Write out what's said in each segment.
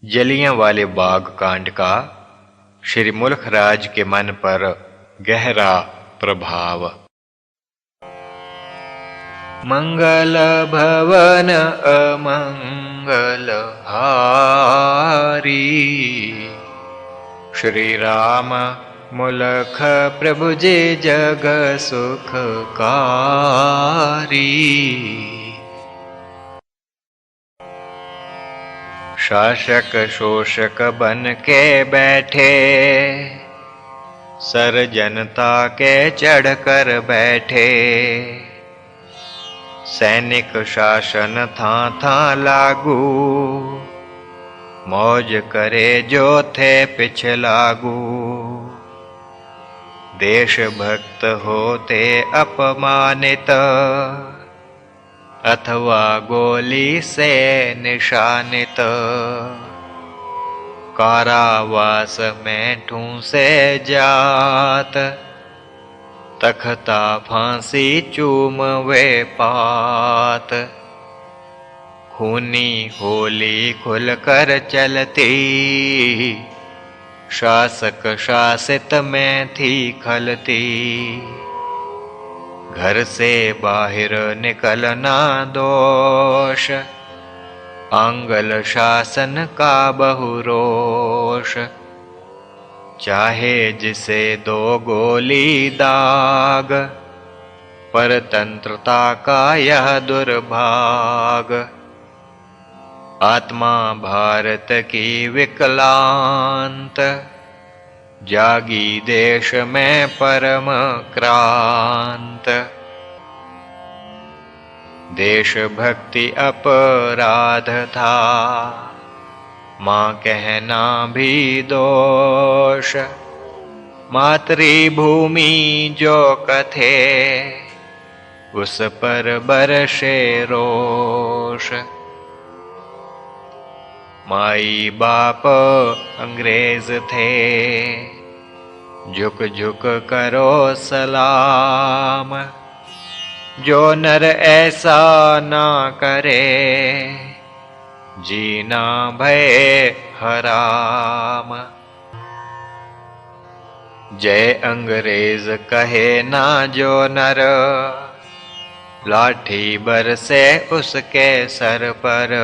जलियांवाले बाग कांड का श्री मुल्क राज के मन पर गहरा प्रभाव। मंगल भवन अमंगल हारी, श्री राम मुलख प्रभु जे जग सुखकारी। शासक शोषक बन के बैठे, सर जनता के चढ़ कर बैठे। सैनिक शासन था लागू, मौज करे जो थे पिछलागू। देशभक्त होते अपमानित, अथवा गोली से निशानित। कारावास में ठूंसे जात, तख्ता फांसी चूमवे पात। खूनी होली खुलकर चलती, शासक शासित में थी खलती। घर से बाहर निकलना दोष, आंगल शासन का बहुरोष। चाहे जिसे दो गोली दाग, परतंत्रता का यह दुर्भाग। आत्मा भारत की विकलांत, जागी देश में परम क्रांत। देशभक्ति अपराध था, माँ कहना भी दोष। मातृभूमि जो कथे, उस पर बरसे रोष। माई बाप अंग्रेज थे, झुक झुक करो सलाम। जो नर ऐसा ना करे, जीना भय हराम। जय अंग्रेज कहे ना जो नर, लाठी बरसे उसके सर पर।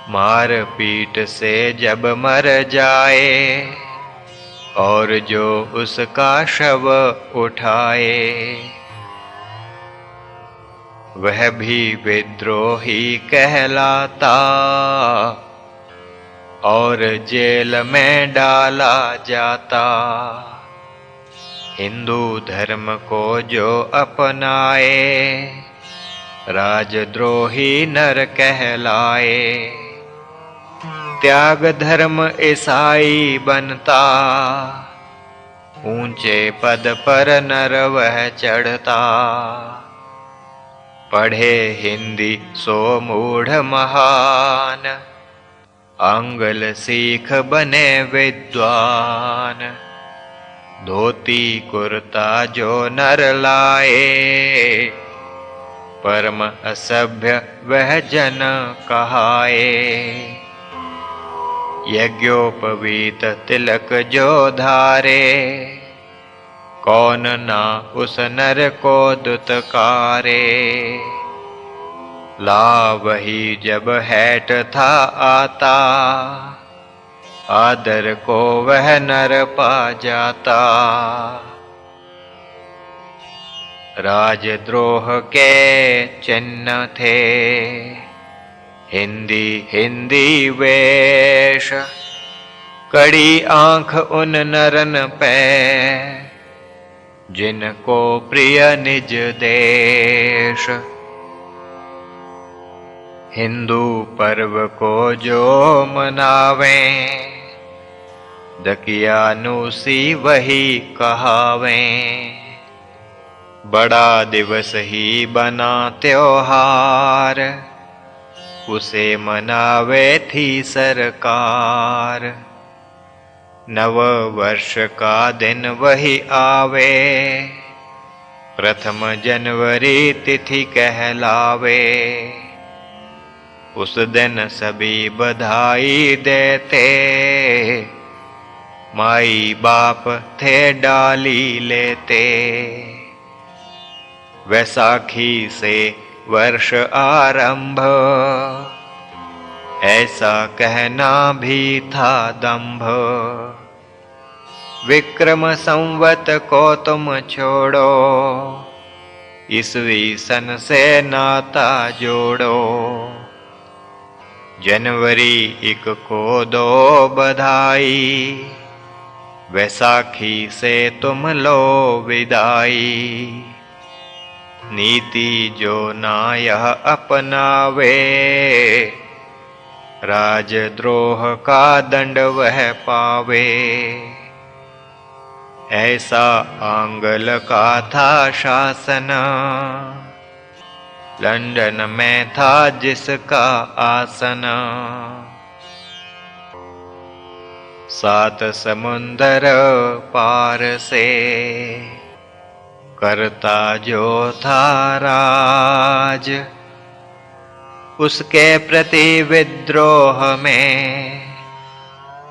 मार पीट से जब मर जाए, और जो उसका शव उठाए। वह भी विद्रोही कहलाता, और जेल में डाला जाता। हिंदू धर्म को जो अपनाए, राजद्रोही नर कहलाए। त्याग धर्म ईसाई बनता, ऊंचे पद पर नर वह चढ़ता। पढ़े हिंदी सो मूढ़ महान, आंगल सीख बने विद्वान। धोती कुर्ता जो नर लाए, परम असभ्य वह जन कहाए। यज्ञोपवीत तिलक जो धारे, कौन ना उस नर को दुत्कारे। ला वही जब हैट था आता, आदर को वह नर पा जाता। राजद्रोह के चिन्ह थे, हिंदी हिंदी वेश। कड़ी आंख उन नरन पे, जिनको प्रिय निज देश। हिंदू पर्व को जो मनावें, दकियानूसी वही कहावें। बड़ा दिवस ही बना त्योहार, उसे मनावे थी सरकार। नव वर्ष का दिन वही आवे, प्रथम जनवरी तिथि कहलावे। उस दिन सभी बधाई देते, माई बाप थे डाली लेते। वैसाखी से वर्ष आरंभ, ऐसा कहना भी था दंभ। विक्रम संवत को तुम छोड़ो, ईस्वी सन से नाता जोड़ो। जनवरी 1 को दो बधाई, वैसाखी से तुम लो विदाई। नीति जो ना यह अपनावे, राजद्रोह का दंड वह पावे। ऐसा आंग्ल का था शासन, लंदन में था जिसका आसन। 7 समुंदर पार से करता जो था राज, उसके प्रति विद्रोह में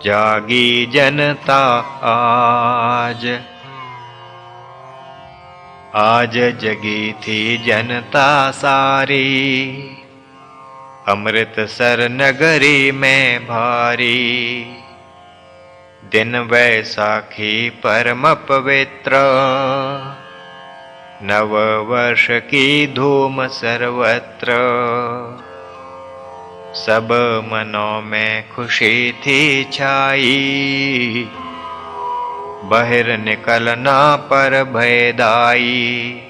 जागी जनता आज। आज जगी थी जनता सारी, अमृतसर नगरी में भारी। दिन वैसाखी परम पवित्र, नव वर्ष की धूम सर्वत्र। सब मनों में खुशी थी छाई, बाहर निकलना पर भयदाई।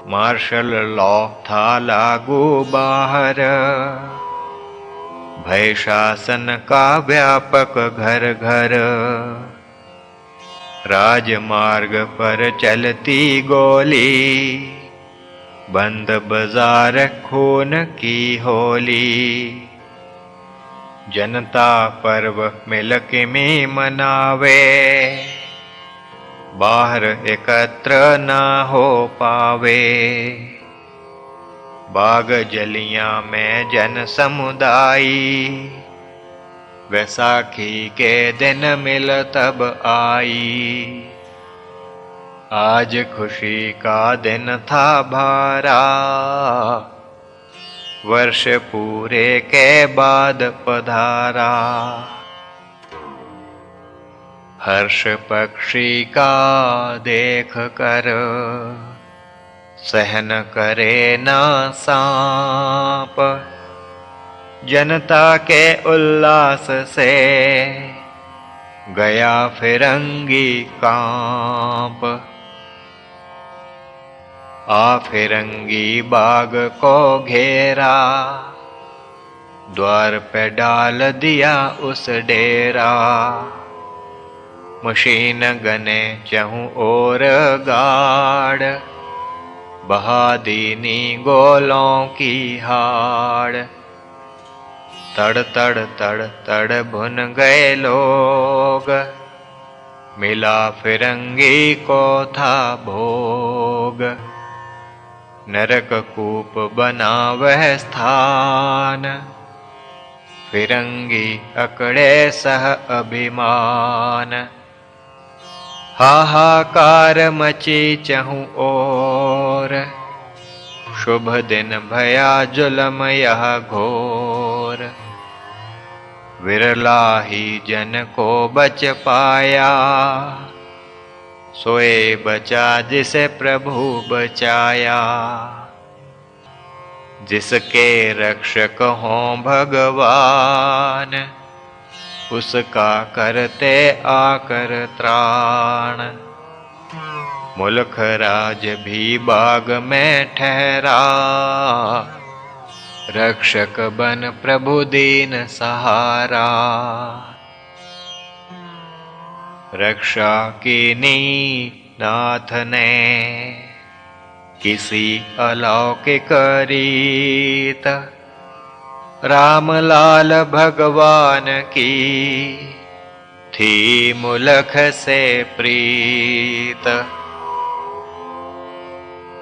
मार्शल लॉ था लागू बाहर, भय शासन का व्यापक घर घर। राजमार्ग पर चलती गोली, बंद बाजार खून की होली। जनता पर्व मिलके में मनावे, बाहर एकत्र ना हो पावे। बाग जलियां में जन समुदाय, वैसाखी के दिन मिल तब आई। आज खुशी का दिन था भारा, वर्ष पूरे के बाद पधारा। हर्ष पक्षी का देख कर, सहन करे ना सांप। जनता के उल्लास से गया फिरंगी कांप। आ फिरंगी बाग को घेरा, द्वार पे डाल दिया उस डेरा। मशीन गने चहु और गाड़, बहा दीनी गोलों की हाड़। तड़ तड़ तड़ तड़ भुन गए लोग, मिला फिरंगी को था भोग। नरक कूप बना वह स्थान, फिरंगी अकड़े सह अभिमान। हाहाकार मची चहु ओर, शुभ दिन भया जुलम यह घोर। विरला ही जन को बच पाया, सोए बचा जिसे प्रभु बचाया। जिसके रक्षक हों भगवान, उसका करते आकर त्राण। मुल्क राज भी बाग में ठहरा, रक्षक बन प्रभु दीन सहारा। रक्षा कीनी नाथ ने किसी अलौकिक रीत, राम लाल भगवान की थी मुलक से प्रीत।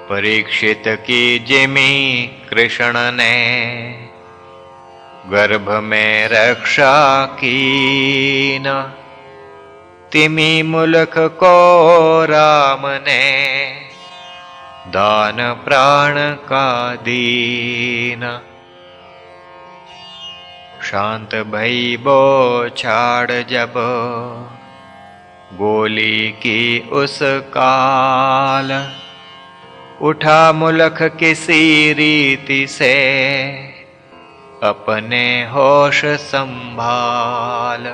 परीक्षित की जिमी कृष्ण ने गर्भ में रक्षा कीन, तिमि मुलख को राम ने, दान प्राण का दीन। शांत भई बौछार जब, गोली की उस काल, उठा मुलख किसी रीति से, अपने होश संभाल।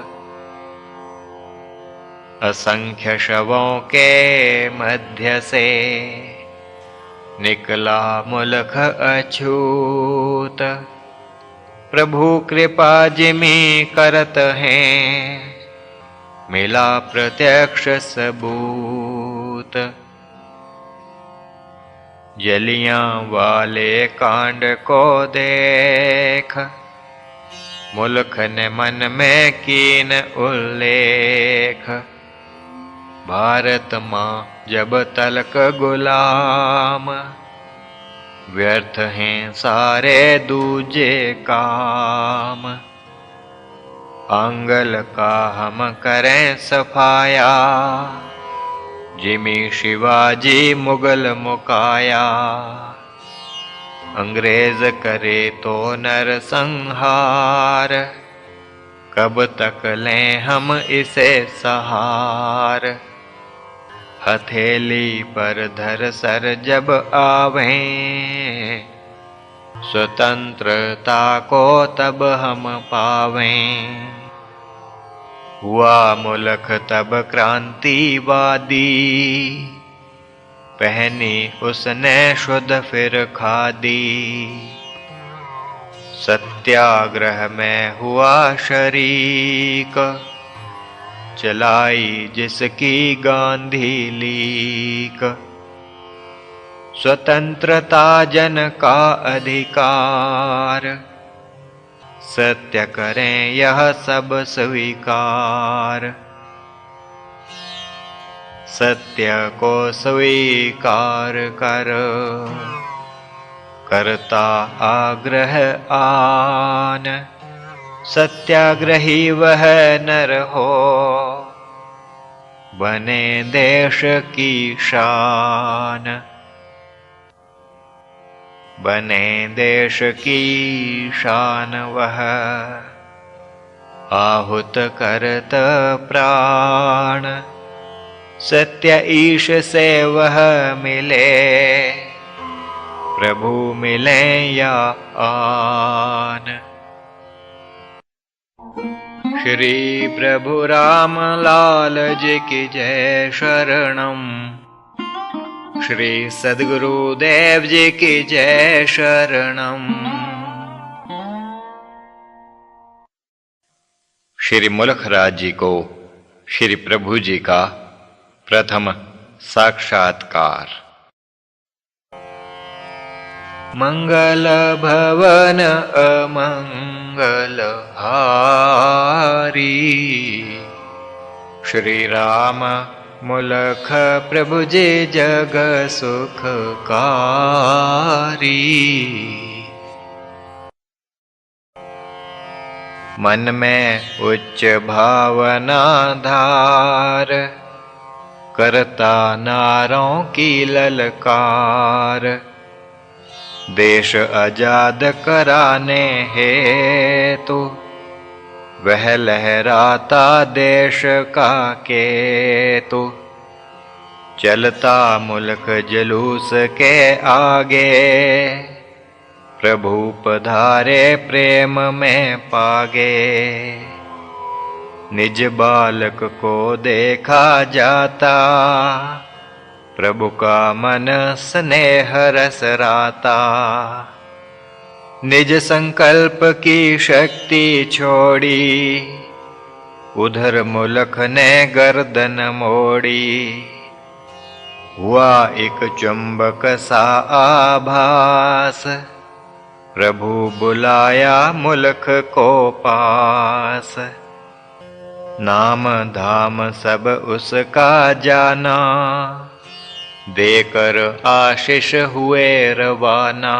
असंख्य शवों के मध्य से, निकला मुलख अछूत। प्रभु कृपा जिमि करत हैं, मिला प्रत्यक्ष सबूत। जलियां वाले कांड को देख, मुल्क ने मन में कीन उल्लेख। भारत मां जब तलक गुलाम, व्यर्थ हैं सारे दूजे काम। आंगल का हम करें सफाया, जिमि शिवाजी मुगल मुकाया। अंग्रेज करे तो नर संहार, कब तक लें हम इसे सहार। हथेली पर धर सर जब आवें, स्वतंत्रता को तब हम पावें। हुआ मुल्क तब क्रांतिवादी, पहनी उसने शुद्ध फिर खादी। सत्याग्रह में हुआ शरीक, चलाई जिसकी गांधी लीक। स्वतंत्रता जन का अधिकार, सत्य करें यह सब स्वीकार। सत्य को स्वीकार कर, करता आग्रह आन। सत्याग्रही वह नर हो, बने देश की शान। बने देश की शान वह, आहुत करत प्राण। सत्य ईश से वह मिले, प्रभु मिले या आन। श्री प्रभु राम लाल जी की जय शरणम। श्री सद्गुरु देव जी की जय शरणम। श्री मुलखराज जी को श्री प्रभु जी का प्रथम साक्षात्कार। मंगल भवन अमंगल हारी, श्री राम मुलख प्रभु जी जग सुखकारी। मन में उच्च भावना धार, करता नारों की ललकार। देश आजाद कराने हेतु, वह लहराता देश का केतु। चलता मुल्क जुलूस के आगे, प्रभु पधारे प्रेम में पागे। निज बालक को देखा जाता, प्रभु का मन स्नेह रस राता। निज संकल्प की शक्ति छोड़ी, उधर मुल्क ने गर्दन मोड़ी। हुआ एक चुंबक सा आभास, प्रभु बुलाया मुल्क को पास। नाम धाम सब उसका जाना, देकर आशीष हुए रवाना।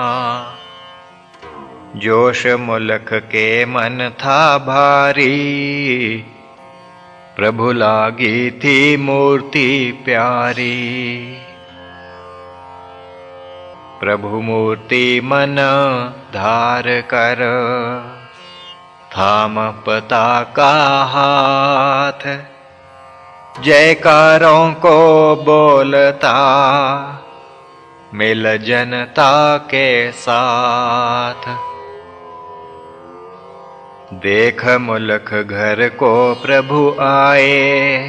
जोश मुलख के मन था भारी, प्रभु लागी थी मूर्ति प्यारी। प्रभु मूर्ति मन धार कर, थाम पताका हाथ, जयकारों को बोलता मिल जनता के साथ। देख मुलख घर को प्रभु आए,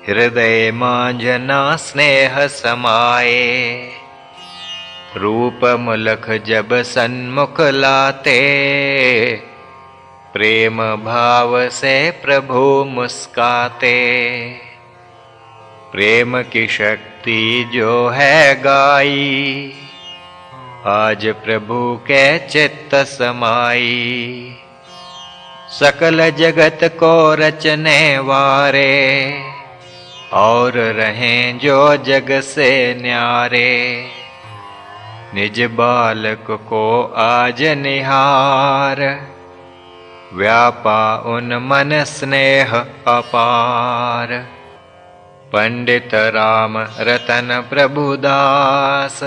हृदय मांझना स्नेह समाए। रूप मुलख जब सन्मुख लाते, प्रेम भाव से प्रभु मुस्काते। प्रेम की शक्ति जो है गाई, आज प्रभु के चित्त समाई। सकल जगत को रचने वारे, और रहें जो जग से न्यारे। निज बालक को आज निहार, व्यापा उन मन स्नेह अपार। पंडित राम रतन प्रभुदास,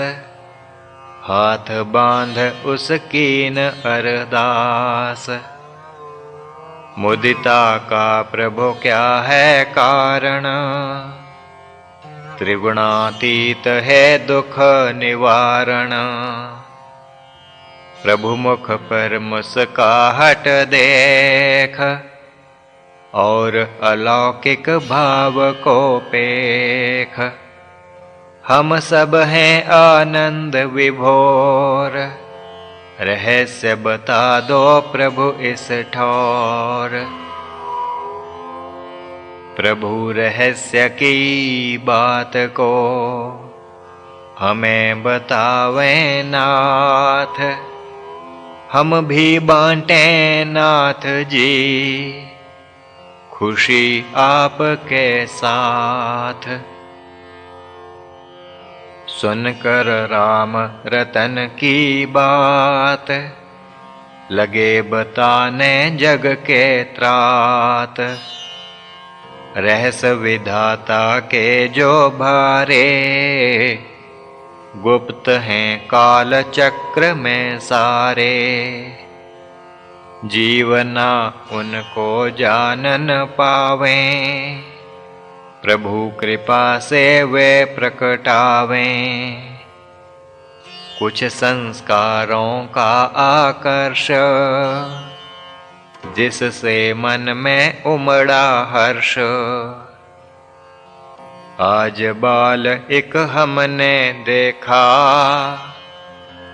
हाथ बांध उसकीन अरदास। मुदिता का प्रभु क्या है कारण, त्रिगुणातीत है दुख निवारण। प्रभु मुख पर मुस्काहट देख, और अलौकिक भाव को पेख। हम सब हैं आनंद विभोर, रहस्य बता दो प्रभु इस ठौर। प्रभु रहस्य की बात को हमें बतावें नाथ, हम भी बांटें नाथ जी खुशी आपके साथ। सुनकर राम रतन की बात, लगे बताने जग के त्रात। रहस्य विधाता के जो भारे, गुप्त हैं काल चक्र में सारे। जीवना उनको जान न पावें, प्रभु कृपा से वे प्रकटावें। कुछ संस्कारों का आकर्ष, जिससे मन में उमड़ा हर्ष। आज बाल एक हमने देखा,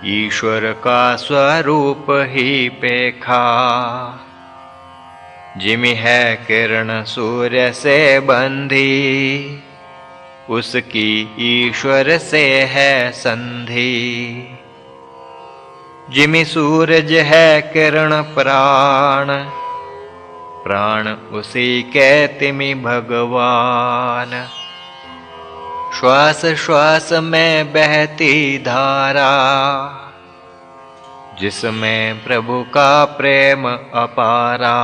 ईश्वर का स्वरूप ही पेखा। जिमि है किरण सूर्य से बंधी, उसकी ईश्वर से है संधि। जिमि सूरज है किरण प्राण, प्राण उसी के तिमि भगवान। श्वास श्वास में बहती धारा, जिसमें प्रभु का प्रेम अपारा।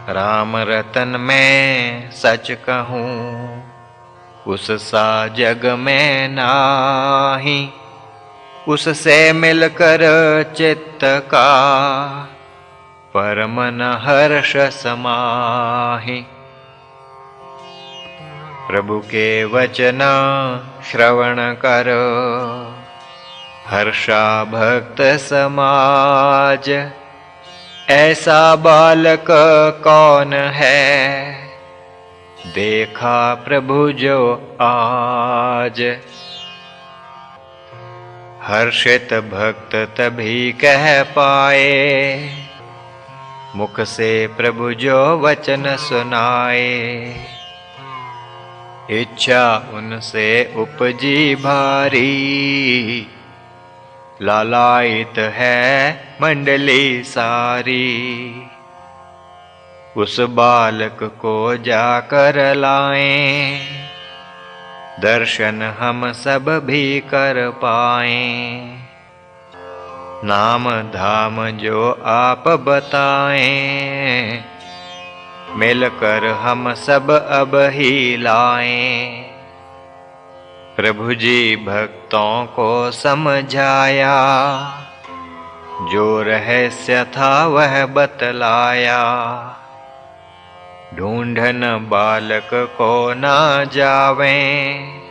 राम रतन में सच कहूँ, उस सा जग में नाही। उससे मिलकर चित्त का, परम न हर्ष समाहि। प्रभु के वचन श्रवण कर, हर्षा भक्त समाज। ऐसा बालक कौन है, देखा प्रभु जो आज। हर्षित भक्त तभी कह पाए, मुख से प्रभु जो वचन सुनाए। इच्छा उनसे उपजी भारी, लालायित है मंडली सारी। उस बालक को जाकर लाएं, दर्शन हम सब भी कर पाएं। नाम धाम जो आप बताएं, मिलकर हम सब अब ही लाएं। प्रभु जी भक्तों को समझाया, जो रहस्य था वह बतलाया। ढूंढन बालक को ना जावें,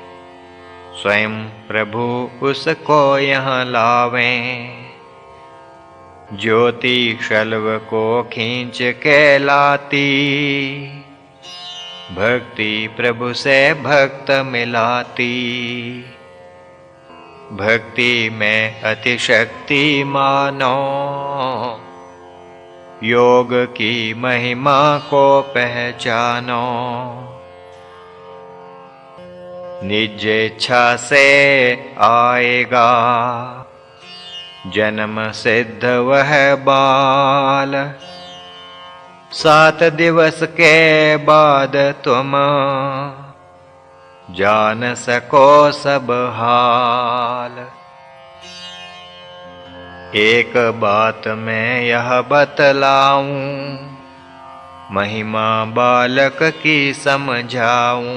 स्वयं प्रभु उसको यहाँ लावें। ज्योति शल्व को खींच के लाती, भक्ति प्रभु से भक्त मिलाती। भक्ति में अतिशक्ति मानो, योग की महिमा को पहचानो। निज इच्छा से आएगा, जन्म सिद्ध वह बाल। 7 दिवस के बाद तुम जान सको सब हाल। एक बात मैं यह बतलाऊं, महिमा बालक की समझाऊं।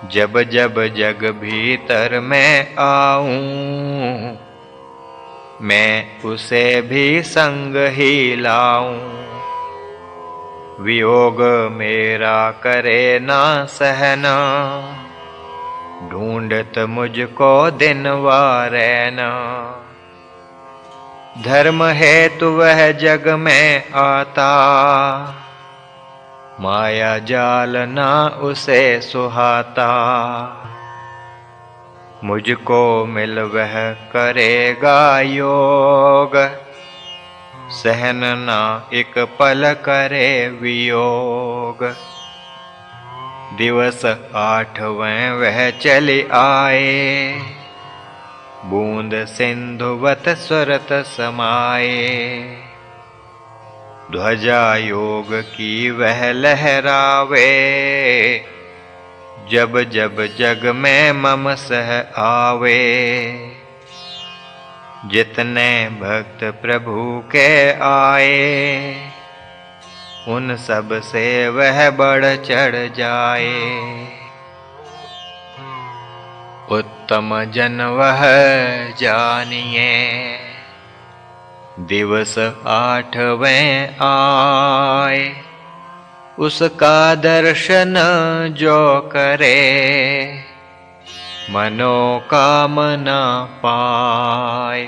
जब जब जग भीतर मैं आऊं, मैं उसे भी संग ही लाऊं। वियोग मेरा करे ना सहना, ढूंढत मुझको दिन व रैना। धर्म हेतु वह जग में आता, माया जाल ना उसे सुहाता। मुझको मिल वह करेगा योग, सहन ना एक पल करे वियोग। दिवस 8वें वह चले आए, बूंद सिंधुवत सुरत समाए। ध्वजा योग की वह लहरावे, जब जब जग में मम सह आवे। जितने भक्त प्रभु के आए, उन सब से वह बढ़ चढ़ जाए। उत्तम जन वह जानिए, दिवस 8वें आए। उसका दर्शन जो करे, मनोकामना पाए।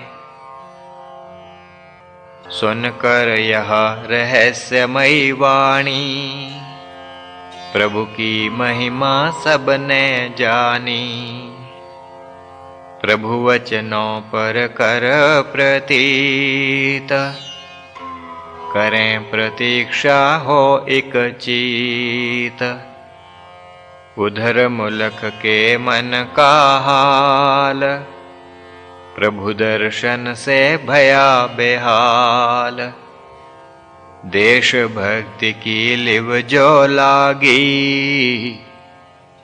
सुनकर यह रहस्यमयी वाणी, प्रभु की महिमा सबने जानी। प्रभु वचनों पर कर प्रतीत, करें प्रतीक्षा हो एक चीत। उधर मुलक के मन का हाल, प्रभु दर्शन से भया बेहाल। देश भक्ति की लिव जो लागी,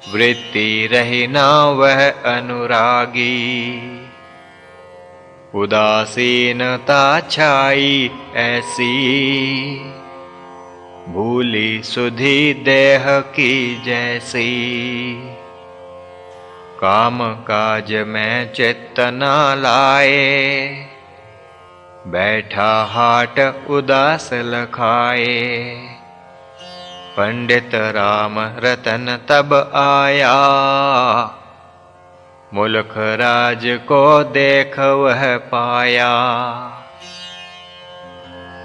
वृत्ति रही ना वह अनुरागी। उदासीनता छाई ऐसी, भूली सुधी देह की जैसी। काम काज में चित्त न लाए, बैठा हाट उदास लखाए। पंडित राम रतन तब आया, मुल्क राज को देख वह पाया।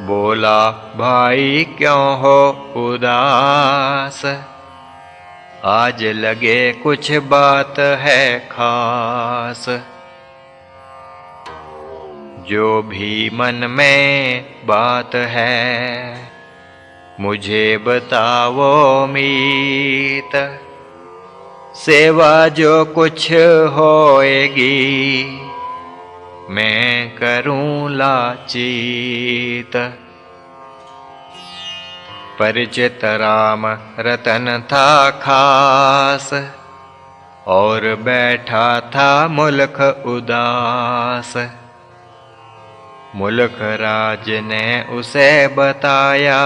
बोला भाई क्यों हो उदास, आज लगे कुछ बात है खास। जो भी मन में बात है, मुझे बताओ मीत। सेवा जो कुछ होएगी, मैं करूं लाचीत। परिचित राम रतन था खास, और बैठा था मुल्क उदास। मुल्क राज ने उसे बताया,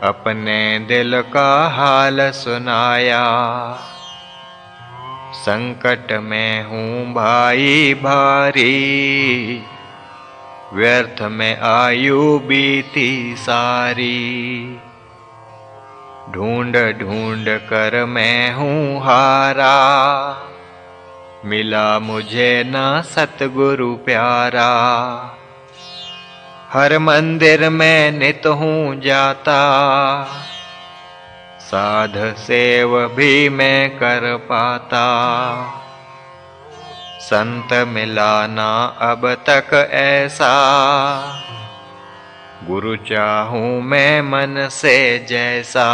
अपने दिल का हाल सुनाया। संकट में हूँ भाई भारी, व्यर्थ में आयु बीती सारी। ढूंढ ढूंढ कर मैं हूँ हारा, मिला मुझे ना सतगुरु प्यारा। हर मंदिर में नित हूँ जाता, साध सेव भी मैं कर पाता। संत मिला ना अब तक ऐसा, गुरु चाहूं मैं मन से जैसा।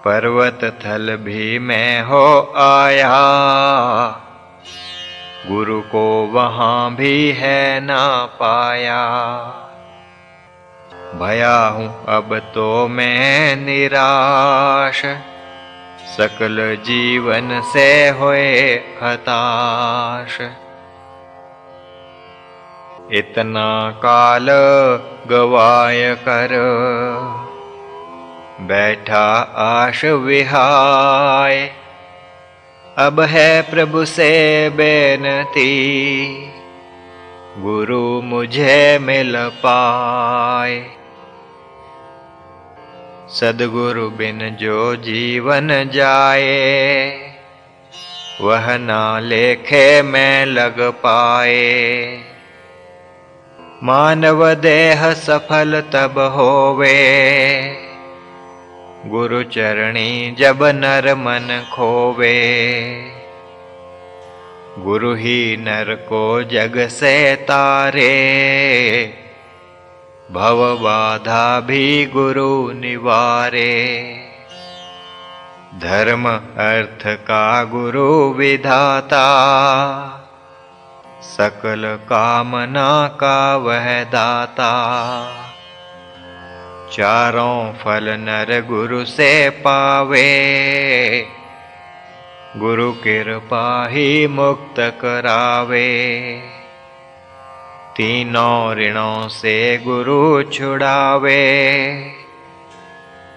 पर्वत थल भी मैं हो आया, गुरु को वहां भी है ना पाया। भया हूँ अब तो मैं निराश, सकल जीवन से होए हताश। इतना काल गवाय कर, बैठा आश विहाय। अब है प्रभु से बेनती, गुरु मुझे मिल पाए। सद्गुरु बिन जो जीवन जाए, वह ना लेखे में लग पाए। मानव देह सफल तब होवे, गुरु चरणी जब नर मन खोवे। गुरु ही नर को जग से तारे, भव बाधा भी गुरु निवारे। धर्म अर्थ का गुरु विधाता, सकल कामना का वह दाता। चारों फल नर गुरु से पावे, गुरु कृपा ही मुक्त करावे। तीनों ऋणों से गुरु छुड़ावे,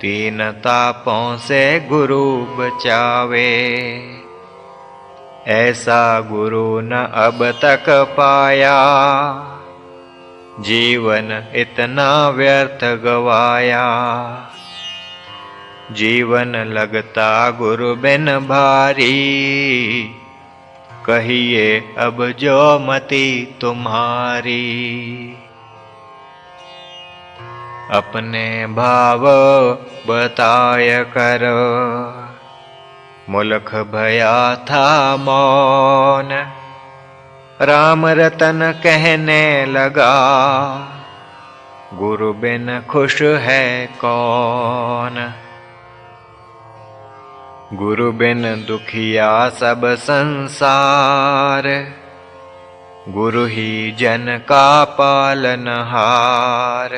तीन तापों से गुरु बचावे। ऐसा गुरु न अब तक पाया, जीवन इतना व्यर्थ गवाया। जीवन लगता गुरु बिन भारी, कहिए अब जो मति तुम्हारी। अपने भाव बताय कर, मुल्क भया था मौन। राम रतन कहने लगा, गुरु बिन खुश है कौन। गुरु बिन दुखिया सब संसार, गुरु ही जन का पालनहार।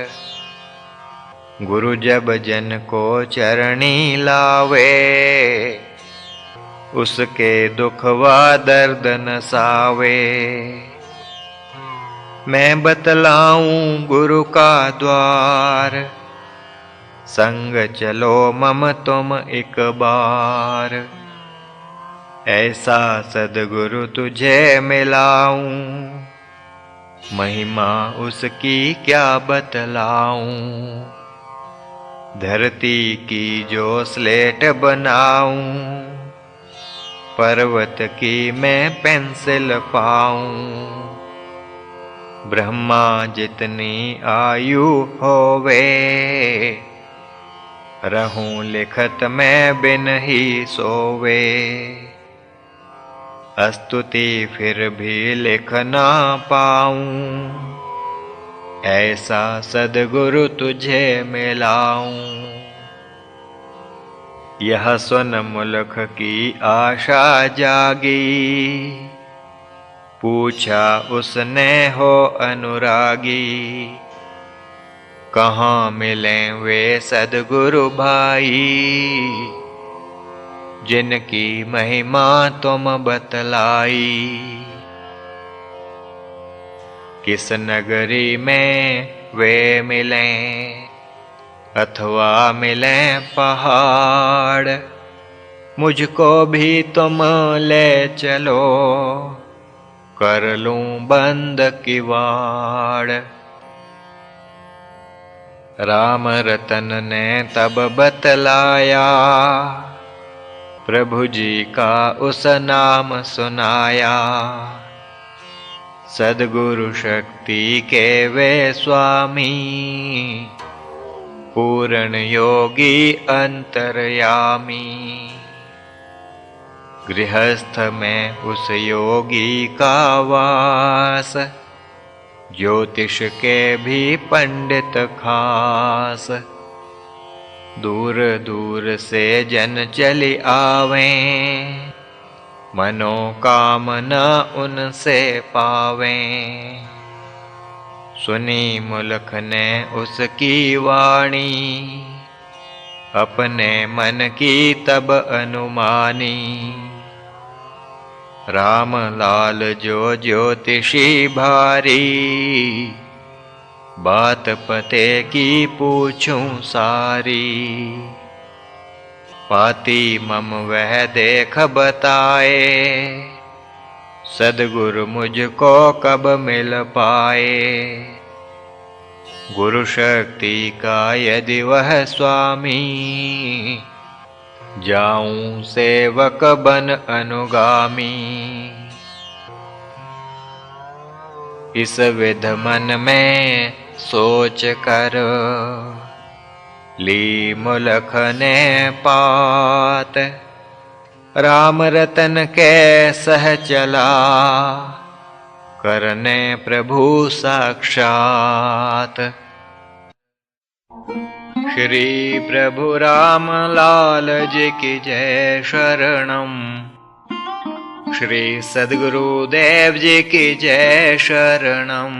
गुरु जब जन को चरणी लावे, उसके दुख व दर्द नसावे। मैं बतलाऊं गुरु का द्वार, संग चलो मम तुम एक बार। ऐसा सद्गुरु तुझे मिलाऊं, महिमा उसकी क्या बतलाऊं। धरती की जो स्लेट बनाऊं, पर्वत की मैं पेंसिल पाऊं। ब्रह्मा जितनी आयु होवे, रहूं लिखत में बिन ही सोवे। स्तुति फिर भी लिख ना पाऊं, ऐसा सद्गुरु तुझे मिलाऊं। यह सुन मुल्क की आशा जागी, पूछा उसने हो अनुरागी। कहाँ मिलें वे सद्गुरु भाई, जिनकी महिमा तुम बतलाई। किस नगरी में वे मिलें, अथवा मिलें पहाड़, मुझको भी तुम ले चलो, कर लूं बंद किवाड़। राम रतन ने तब बतलाया, प्रभु जी का उस नाम सुनाया। सद्गुरु शक्ति के वे स्वामी, पूर्ण योगी अंतर्यामी। गृहस्थ में उस योगी का वास, ज्योतिष के भी पंडित खास। दूर दूर से जन चली आवें, मनोकामना उनसे पावें। सुनी मुलख ने उसकी वाणी, अपने मन की तब अनुमानी। राम लाल जो ज्योतिषी भारी, बात पते की पूछूं सारी। पाती मम वह देख बताए, सद्गुरु मुझको कब मिल पाए। गुरु शक्ति का यदि वह स्वामी, जाऊं सेवक बन अनुगामी। इस विध मन में सोच कर, ली मुलख ने पात। राम रतन के सह चला, करने प्रभु साक्षात। श्री प्रभु राम लाल जी की जय शरणम। श्री सद्गुरुदेव जी की जय शरणम।